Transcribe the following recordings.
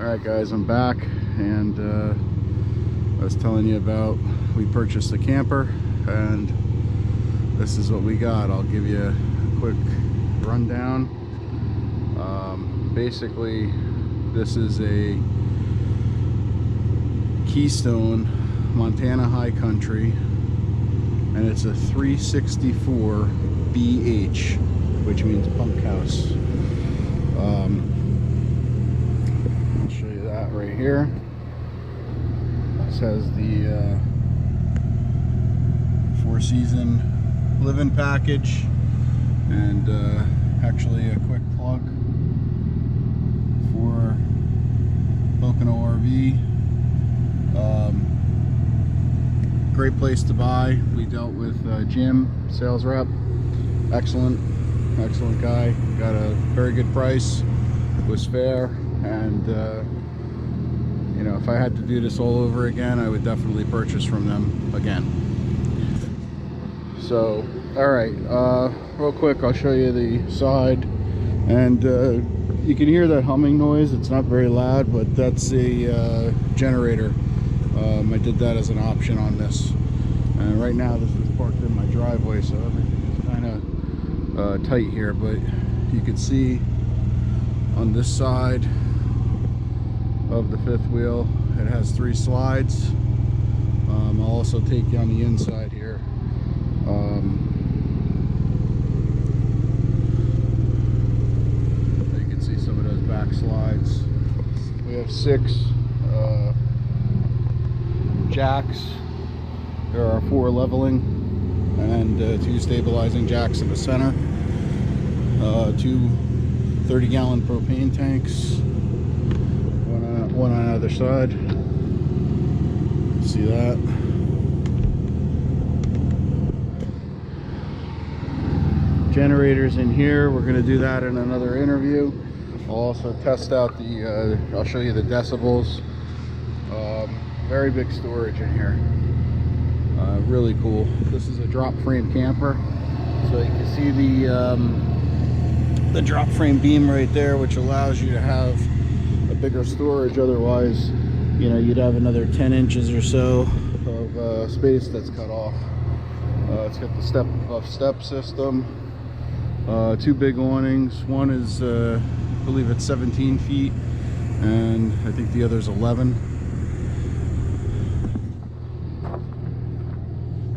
Alright guys, I'm back, and I was telling you about, we purchased a camper and this is what we got. I'll give you a quick rundown. Basically this is a Keystone Montana High Country, and it's a 364 BH, which means Bunkhouse. I'll show you that right here. This has the four-season living package, and actually a quick plug for Bunkhouse RV. Great place to buy. We dealt with Jim, sales rep. Excellent guy. Got a very good price. It was fair, and you know, if I had to do this all over again, I would definitely purchase from them again. So, all right, real quick, I'll show you the side, and you can hear that humming noise. It's not very loud, but that's a generator. I did that as an option on this, and right now this is parked in my driveway, so everything is kind of tight here, but you can see on this side of the fifth wheel it has 3 slides. I'll also take you on the inside here. You can see some of those back slides. We have 6 jacks. There are 4 leveling and 2 stabilizing jacks in the center. 2 30-gallon propane tanks. One on either side. See that? Generators in here. We're going to do that in another interview. I'll also test out the I'll show you the decibels. Very big storage in here. Really cool. This is a drop frame camper, so you can see the drop frame beam right there, which allows you to have a bigger storage. Otherwise, you know, you'd have another 10 inches or so of space that's cut off. It's got the step system. 2 big awnings. One is I believe it's 17 feet, and I think the other's 11.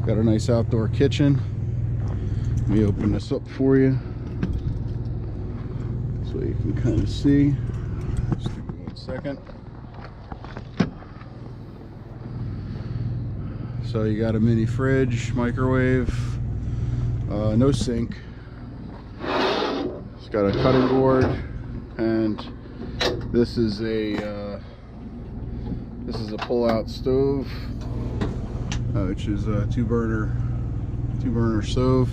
Got a nice outdoor kitchen. Let me open this up for you so you can kind of see. Just give me 1 second. So you got a mini fridge, microwave, no sink. It's got a cutting board, and this is a pull-out stove, which is a two burner stove.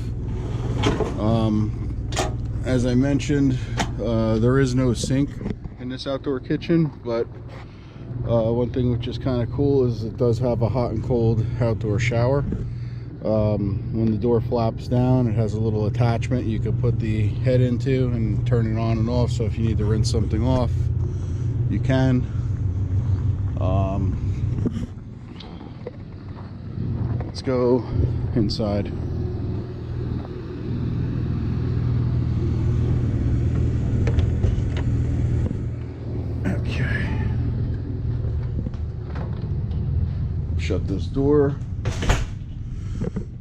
As I mentioned, there is no sink in this outdoor kitchen, but one thing which is kind of cool is it does have a hot and cold outdoor shower. When the door flaps down, it has a little attachment you can put the head into and turn it on and off, so if you need to rinse something off, you can. Let's go inside. Okay. Shut this door.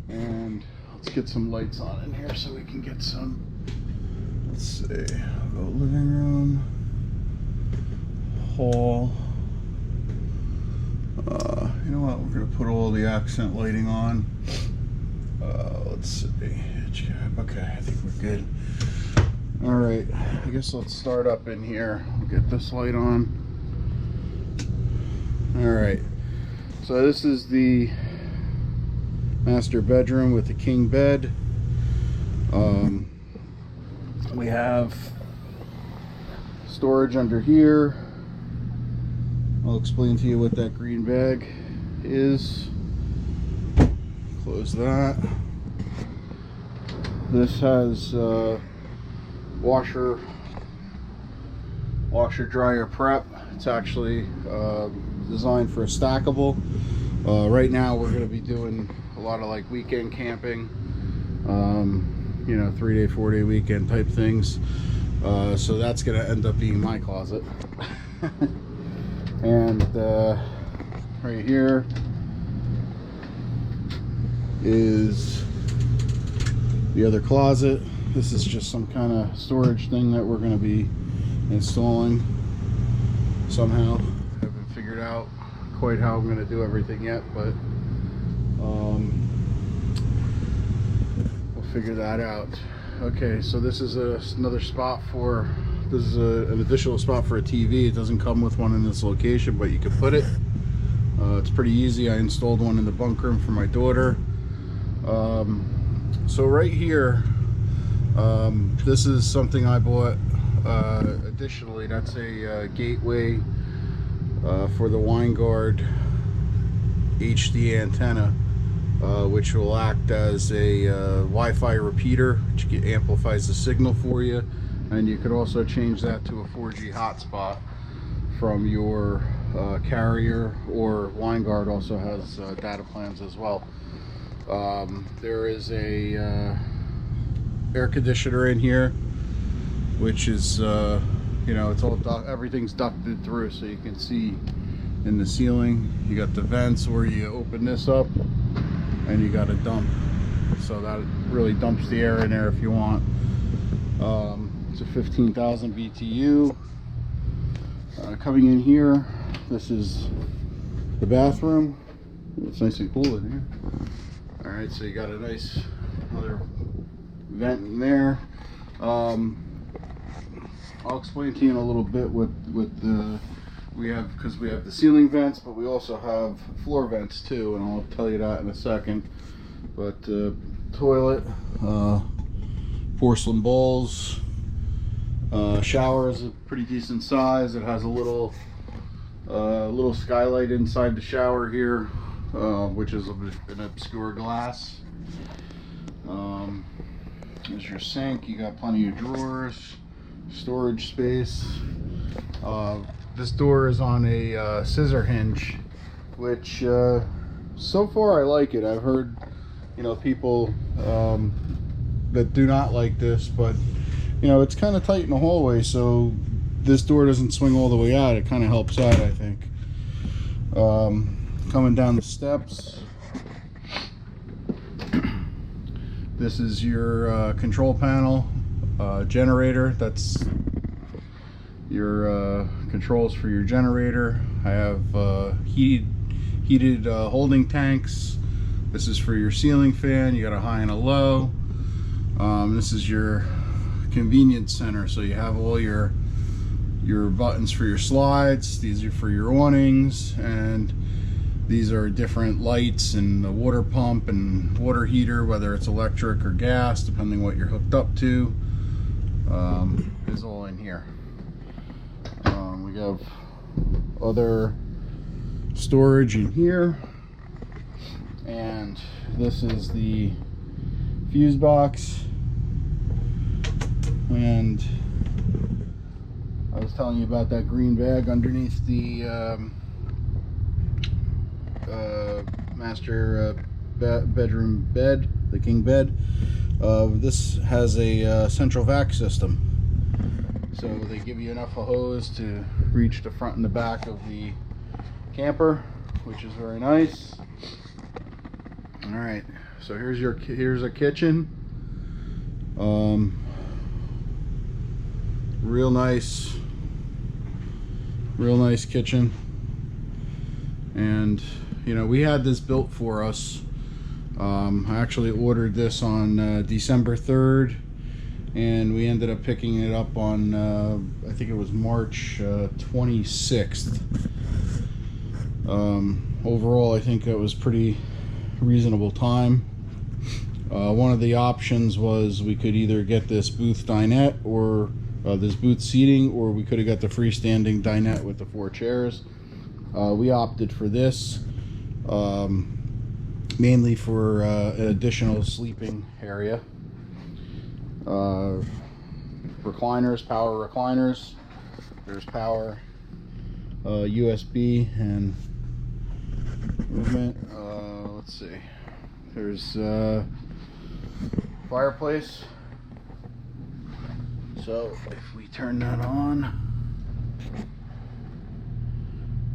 And let's get some lights on in here so we can get some, let's see, I'll go living room, hall. You know what, we're going to put all the accent lighting on. Let's see, okay, I think we're good. Alright, I guess let's start up in here. We'll get this light on. Alright, so this is the master bedroom with the king bed. We have storage under here. I'll explain to you what that green bag is. Close that. This has washer washer dryer prep. It's actually designed for a stackable. Right now we're going to be doing a lot of like weekend camping, you know, 3-day 4-day weekend type things, so that's going to end up being my closet. And right here is the other closet. This is just some kind of storage thing that we're going to be installing somehow. Haven't figured out quite how I'm going to do everything yet, but we'll figure that out. Okay, so this is another spot for, this is an additional spot for a TV. It doesn't come with one in this location, but you can put it. It's pretty easy. I installed one in the bunk room for my daughter. So right here, this is something I bought additionally. That's a gateway for the Winegard HD antenna, which will act as a Wi-Fi repeater, which amplifies the signal for you, and you could also change that to a 4G hotspot from your carrier, or Winegard also has data plans as well. There is a air conditioner in here, which is you know, it's all everything's ducted through, so you can see in the ceiling. You got the vents where you open this up, and you got a dump, so that really dumps the air in there if you want. It's a 15,000 BTU. Coming in here, this is the bathroom. It's nice and cool in here. All right, so you got a nice other vent in there. I'll explain to you in a little bit what the we have, because we have the ceiling vents, but we also have floor vents too, and I'll tell you that in a second. But toilet, porcelain bowls, shower is a pretty decent size. It has a little skylight inside the shower here, which is an obscure glass. There's your sink. You got plenty of drawers, storage space. This door is on a scissor hinge, which so far I like it. I've heard, you know, people that do not like this, but you know, it's kind of tight in the hallway, so this door doesn't swing all the way out. It kind of helps out, I think. Coming down the steps, this is your control panel, generator. That's your controls for your generator. I have heated holding tanks. This is for your ceiling fan. You got a high and a low. This is your convenience center, so you have all your buttons for your slides. These are for your awnings, and these are different lights and the water pump and water heater, whether it's electric or gas, depending what you're hooked up to, is all in here. We have other storage in here, and this is the fuse box. And I was telling you about that green bag underneath the master bedroom bed, the king bed. This has a central vac system, so they give you enough of a hose to reach the front and the back of the camper, which is very nice. All right, so here's a kitchen. Real nice kitchen. And you know, we had this built for us. I actually ordered this on December 3rd, and we ended up picking it up on I think it was March 26th. Overall, I think it was pretty reasonable time. One of the options was we could either get this booth dinette or this booth seating, or we could have got the freestanding dinette with the 4 chairs. We opted for this, mainly for an additional sleeping area. Recliners, power recliners. There's power, USB, and movement. Let's see. There's fireplace. So if we turn that on,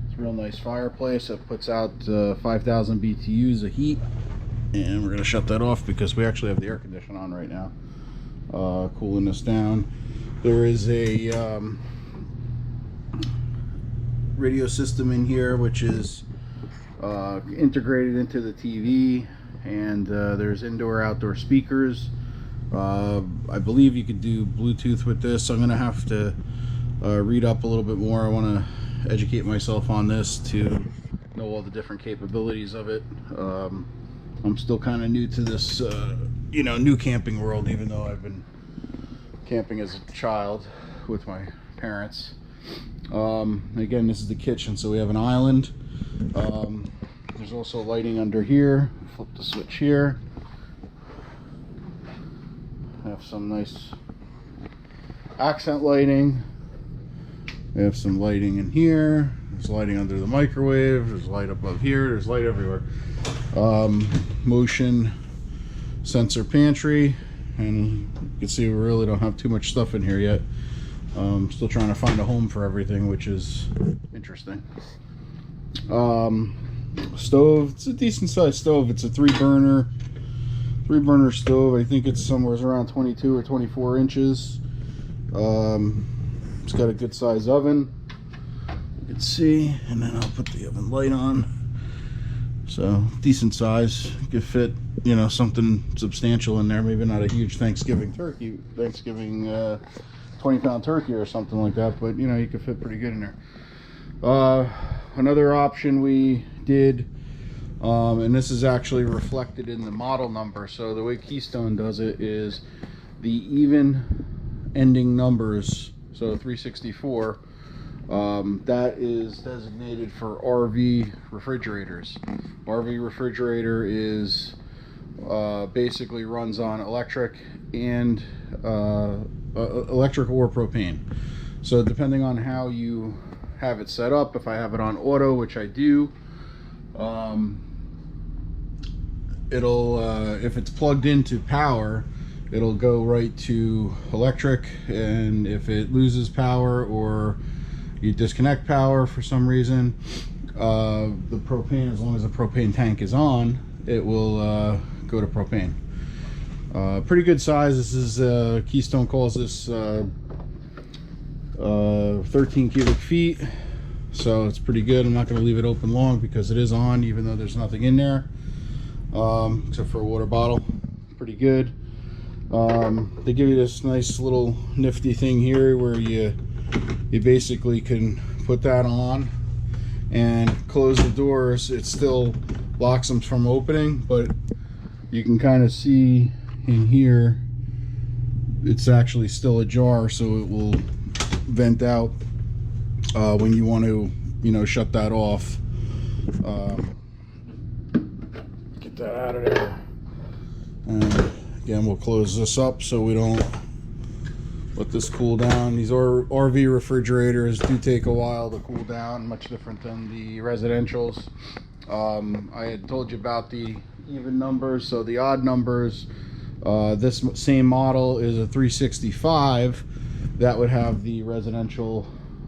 it's a real nice fireplace. It puts out 5,000 BTUs of heat. And we're going to shut that off because we actually have the air conditioner on right now, cooling this down. There is a radio system in here which is integrated into the TV, and there's indoor-outdoor speakers. I believe you could do Bluetooth with this. I'm going to have to read up a little bit more. I want to educate myself on this to know all the different capabilities of it. I'm still kind of new to this, new camping world, even though I've been camping as a child with my parents. Again, this is the kitchen, so we have an island. There's also lighting under here. Flip the switch here. Have some nice accent lighting. We have some lighting in here. There's lighting under the microwave. There's light above here. There's light everywhere. Motion sensor pantry, and you can see we really don't have too much stuff in here yet. Still trying to find a home for everything, which is interesting. Stove, it's a decent sized stove. It's a three burner stove. I think it's somewhere around 22 or 24 inches. It's got a good size oven, you can see, and then I'll put the oven light on. So decent size. You could fit, something substantial in there. Maybe not a huge Thanksgiving 20-pound turkey or something like that, but you could fit pretty good in there. Another option we did, and this is actually reflected in the model number. So the way Keystone does it is the even ending numbers. So 364. That is designated for RV refrigerators. RV refrigerator is basically runs on electric and electric or propane. So depending on how you have it set up, if I have it on auto, which I do, it'll if it's plugged into power, it'll go right to electric, and if it loses power or you disconnect power for some reason, the propane, as long as the propane tank is on, it will go to propane. Pretty good size. This is Keystone calls this 13 cubic feet, so it's pretty good. I'm not going to leave it open long because it is on, even though there's nothing in there except for a water bottle. Pretty good. They give you this nice little nifty thing here where you basically can put that on and close the doors. It still blocks them from opening, but you can kind of see in here it's actually still ajar, so it will vent out when you want to shut that off. Get that out of there, and again we'll close this up so we don't let this cool down. These RV refrigerators do take a while to cool down, much different than the residentials. I had told you about the even numbers, so the odd numbers, this same model is a 365. That would have the residential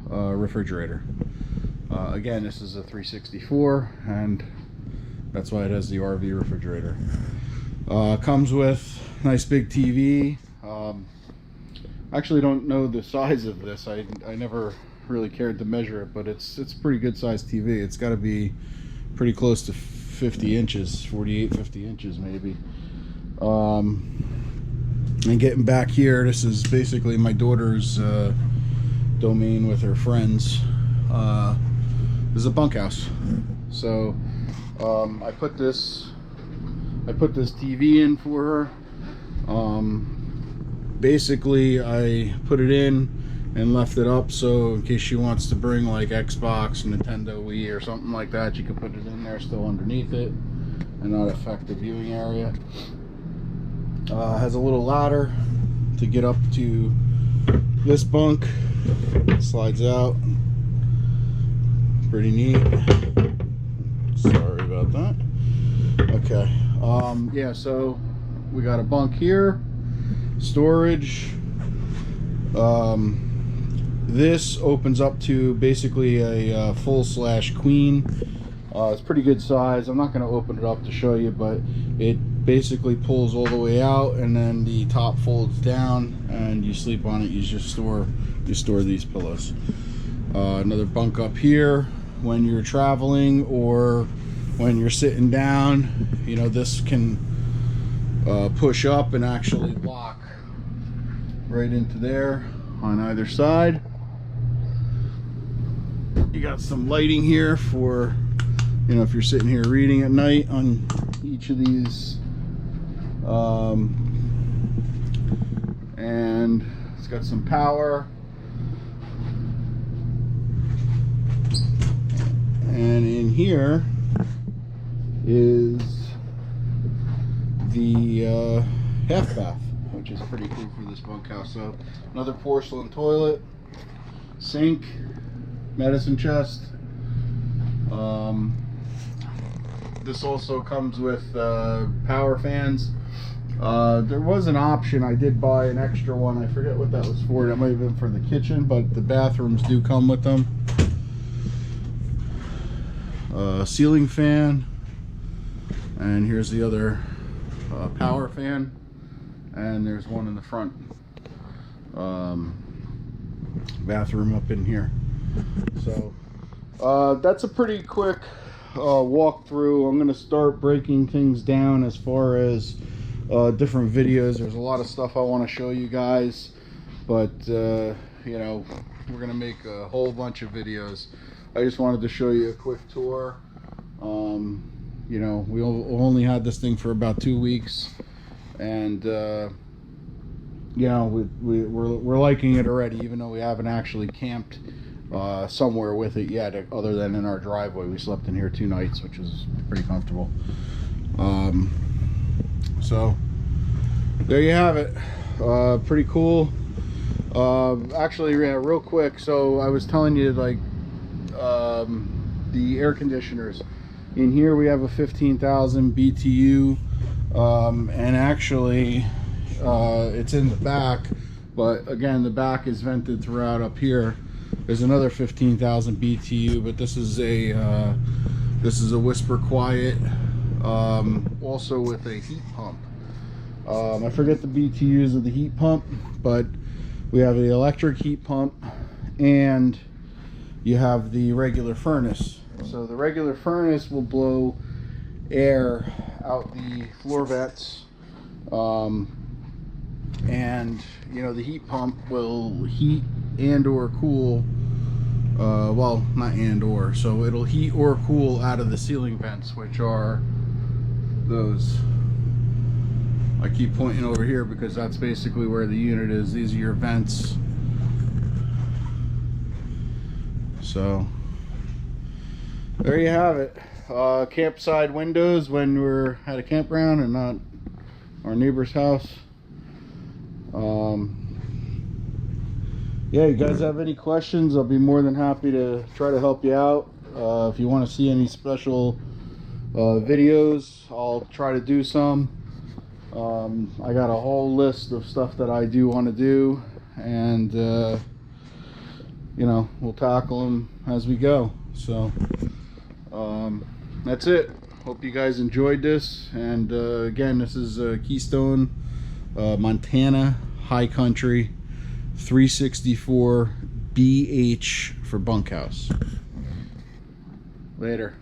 refrigerator. Again, this is a 364, and that's why it has the RV refrigerator. Comes with nice big TV. Actually don't know the size of this. I never really cared to measure it, but it's pretty good sized TV. It's got to be pretty close to 50 inches, 48, 50 inches maybe. And getting back here, this is basically my daughter's domain with her friends. This is a bunkhouse. So I put this TV in for her. Basically I put it in and left it up so in case she wants to bring like Xbox, Nintendo Wii or something like that, you can put it in there still underneath it and not affect the viewing area. Has a little ladder to get up to this bunk. Slides out. Pretty neat. Sorry about that. Okay. Yeah, so we got a bunk here, storage. This opens up to basically a full/queen. It's pretty good size. I'm not going to open it up to show you, but it basically pulls all the way out, and then the top folds down, and you sleep on it. You just store these pillows. Another bunk up here when you're traveling or when you're sitting down. You know, this can push up and actually lock right into there on either side. You got some lighting here for, you know, if you're sitting here reading at night on each of these. And it's got some power. And in here is the half bath, which is pretty cool for this bunkhouse. So another porcelain toilet, sink, medicine chest. This also comes with power fans. There was an option. I did buy an extra one. I forget what that was for. That might have been for the kitchen, but the bathrooms do come with them. Ceiling fan, and here's the other power fan, and there's one in the front bathroom up in here. So that's a pretty quick walkthrough. I'm going to start breaking things down as far as different videos. There's a lot of stuff I want to show you guys, but you know, we're going to make a whole bunch of videos. I just wanted to show you a quick tour. You know, we only had this thing for about 2 weeks, and you know, we're liking it already, even though we haven't actually camped somewhere with it yet, other than in our driveway. We slept in here 2 nights, which is pretty comfortable. So there you have it. Pretty cool. Actually, yeah, real quick, so I was telling you, like, the air conditioners in here, we have a 15,000 BTU, and actually it's in the back, but again, the back is vented throughout. Up here there's another 15,000 BTU, but this is a Whisper Quiet, also with a heat pump. I forget the BTUs of the heat pump, but we have the electric heat pump, and you have the regular furnace. So the regular furnace will blow air out the floor vents, and you know, the heat pump will heat and or cool, well, not and or, so it'll heat or cool out of the ceiling vents, which are those. I keep pointing over here because that's basically where the unit is. These are your vents. So there you have it. Campside windows when we're at a campground and not our neighbor's house. Yeah, you guys have any questions, I'll be more than happy to try to help you out. If you want to see any special videos, I'll try to do some. I got a whole list of stuff that I do want to do, and you know, we'll tackle them as we go. So that's it. Hope you guys enjoyed this, and again, this is Keystone, Montana High Country 364 BH for Bunkhouse. Later.